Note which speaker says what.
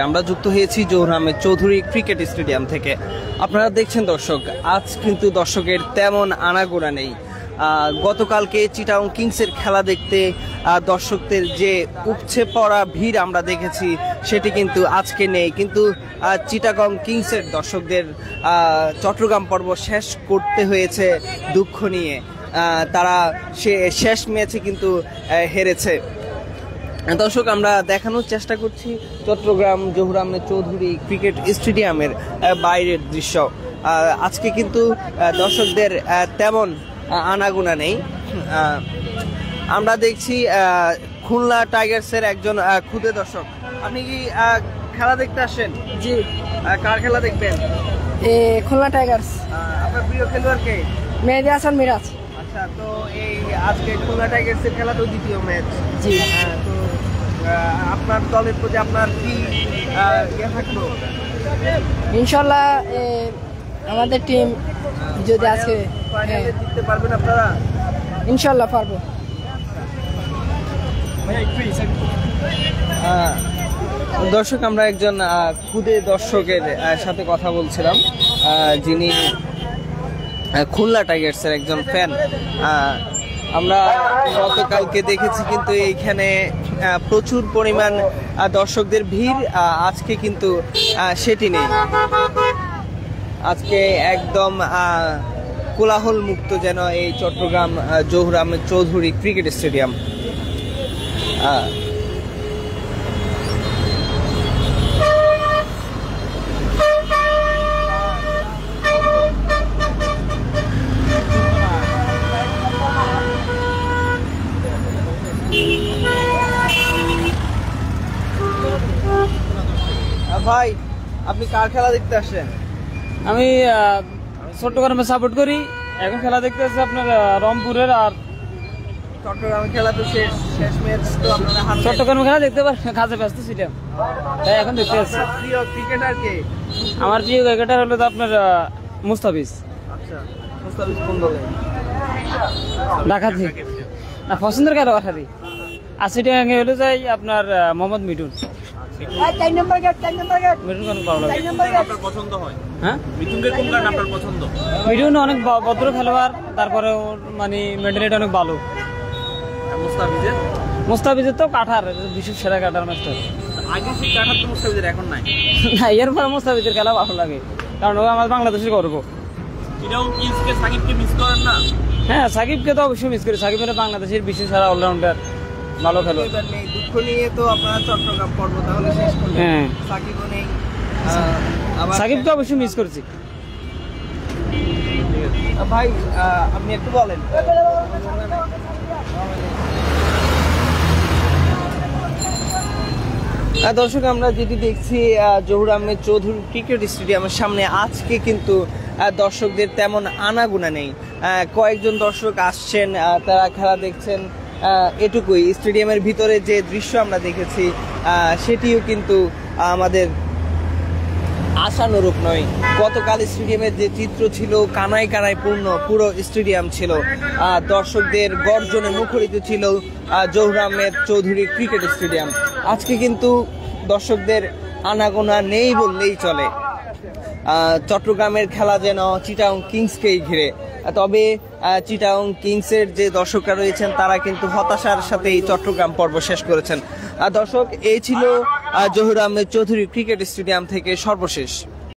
Speaker 1: আমরা যুক্ত হয়েছি জহুর আহমেদ চৌধুরী ক্রিকেট স্টেডিয়াম থেকে। আপনারা দেখছেন দর্শক, আজ কিন্তু দর্শকের তেমন আনাগোনা নেই। গতকালকে চিটাগং কিংসের খেলা দেখতে দর্শকদের যে উপচে পড়া ভিড় আমরা দেখেছি সেটি কিন্তু আজকে নেই। কিন্তু চিটাগং কিংসের দর্শকদের চট্টগ্রাম পর্ব শেষ করতে হয়েছে দুঃখ নিয়ে। তারা শেষ ম্যাচে কিন্তু হেরেছে। দর্শক, আমরা দেখানোর চেষ্টা করছি চট্টগ্রাম জহুর আহমেদ চৌধুরী ক্রিকেট স্টেডিয়ামের বাইরের দৃশ্য। আজকে কিন্তু দর্শকদের তেমন আনাগোনা নেই। আমরা দেখছি খুলনা টাইগার্সের একজন খুদে দর্শক। আপনি কি খেলা দেখতে আসেন?
Speaker 2: জি।
Speaker 1: কার খেলা দেখবেন?
Speaker 2: খুলনা টাইগার্স।
Speaker 1: আপনার প্রিয় খেলোয়াড় কে?
Speaker 2: মেহেদী হাসান মিরাজ।
Speaker 1: আচ্ছা, তো এই আজকে খুলনা টাইগার্সের খেলা তো দ্বিতীয় ম্যাচ।
Speaker 2: জি।
Speaker 1: তো আপনার দলের প্রতি আপনার কি ইয়ে থাকলো?
Speaker 2: ইনশাল্লাহ আমাদের টিম যদি আজকে
Speaker 1: ফাইনালে জিততে পারবেন আপনারা?
Speaker 2: ইনশাল্লাহ পারবো।
Speaker 1: দর্শক, আমরা একজন খুদে দর্শকের সাথে কথা বলছিলাম, যিনি খুলনা টাইগার্সের একজন ফ্যান। আমরা গতকালকে দেখেছি কিন্তু এইখানে প্রচুর পরিমাণ দর্শকদের ভিড়। আজকে কিন্তু সেটি নেই। আজকে একদম কোলাহল মুক্ত যেন এই চট্টগ্রাম জহুর আহমেদ চৌধুরী ক্রিকেট স্টেডিয়াম। ভাই, আপনি কার খেলা দেখতে আসছেন?
Speaker 3: আমি চট্টগ্রামে সাপোর্ট করি। এখন খেলা দেখতে আসছি আপনার রংপুরের। আর
Speaker 1: চট্টগ্রামের খেলা তো শেষ ম্যাচ তো আপনারা হারলেন।
Speaker 3: চট্টগ্রামে খেলা দেখতে পারেন, কাজে ব্যস্ত ছিলাম তাই এখন দেখতে আসছি।
Speaker 1: আপনার প্রিয় ক্রিকেটার কে?
Speaker 3: আমার প্রিয় ক্রিকেটার হলো তো আপনার মুস্তাফিজ।
Speaker 1: আচ্ছা, মুস্তাফিজ কোন দলে?
Speaker 3: ঢাকা থেকে। না, পছন্দের কারো কথারই আশিটা হলো যাই আপনার মোহাম্মদ মিঠুন। মিঠুন অনেক ভালো লাগে।
Speaker 1: পছন্দ হয়?
Speaker 3: হ্যাঁ,
Speaker 1: মিঠুনের কোন কারণে আপনার পছন্দ?
Speaker 3: মিঠুন অনেক ভদ্র খেলোয়াড়, তারপরে ওর মানে মেন্টালিটি অনেক ভালো। মুস্তাফিজের তো কাঠার, বিশ্বের সেরা কাঠার মাস্টার।
Speaker 1: আগে সেই কাঠার তো মুস্তাফিজের এখন নাই।
Speaker 3: না, এরপরে মুস্তাফিজের খেলা ভালো লাগে, কারণ ও আমার বাংলাদেশের গর্ব।
Speaker 1: সাকিবকে মিস করেন না?
Speaker 3: হ্যাঁ, সাকিবকে তো অবশ্যই মিস করি। সাকিব বাংলাদেশের বিশ্ব সেরা অলরাউন্ডার, ভালো খেলোয়াড়।
Speaker 1: দুঃখ নিয়ে তো আপনারা চট্টগ্রাম পর্ব তাহলে শেষ করলেন।
Speaker 3: হ্যাঁ,
Speaker 1: সাকিবও নেই।
Speaker 3: সাকিবকে অবশ্যই মিস করছি।
Speaker 1: ভাই, আপনি একটু বলেন। দর্শক, আমরা যেটি দেখছি জহুর আহমেদ চৌধুরী ক্রিকেট স্টেডিয়ামের সামনে আজকে কিন্তু দর্শকদের তেমন আনাগোনা নেই। কয়েকজন দর্শক আসছেন, তারা খেলা দেখছেন, এটুকুই। স্টেডিয়ামের ভিতরে যে দৃশ্য আমরা দেখেছি সেটিও কিন্তু আমাদের আশানুরূপ নয়। গতকাল স্টেডিয়ামের যে চিত্র ছিল কানায় কানায় পূর্ণ, পুরো স্টেডিয়াম ছিল দর্শকদের গর্জনে মুখরিত ছিল জহুর আহমেদ চৌধুরী ক্রিকেট স্টেডিয়াম। আজকে কিন্তু দর্শকদের আনাগোনা নেই বললেই চলে। চট্টগ্রামের খেলা যেন চিটাগং কিংসকেই ঘিরে। তবে চিটাগং কিংসের যে দর্শকরা রয়েছেন তারা কিন্তু হতাশার সাথে এই চট্টগ্রাম পর্ব শেষ করেছেন। দর্শক, এই ছিল জহুর আহমেদ চৌধুরী ক্রিকেট স্টেডিয়াম থেকে সর্বশেষ।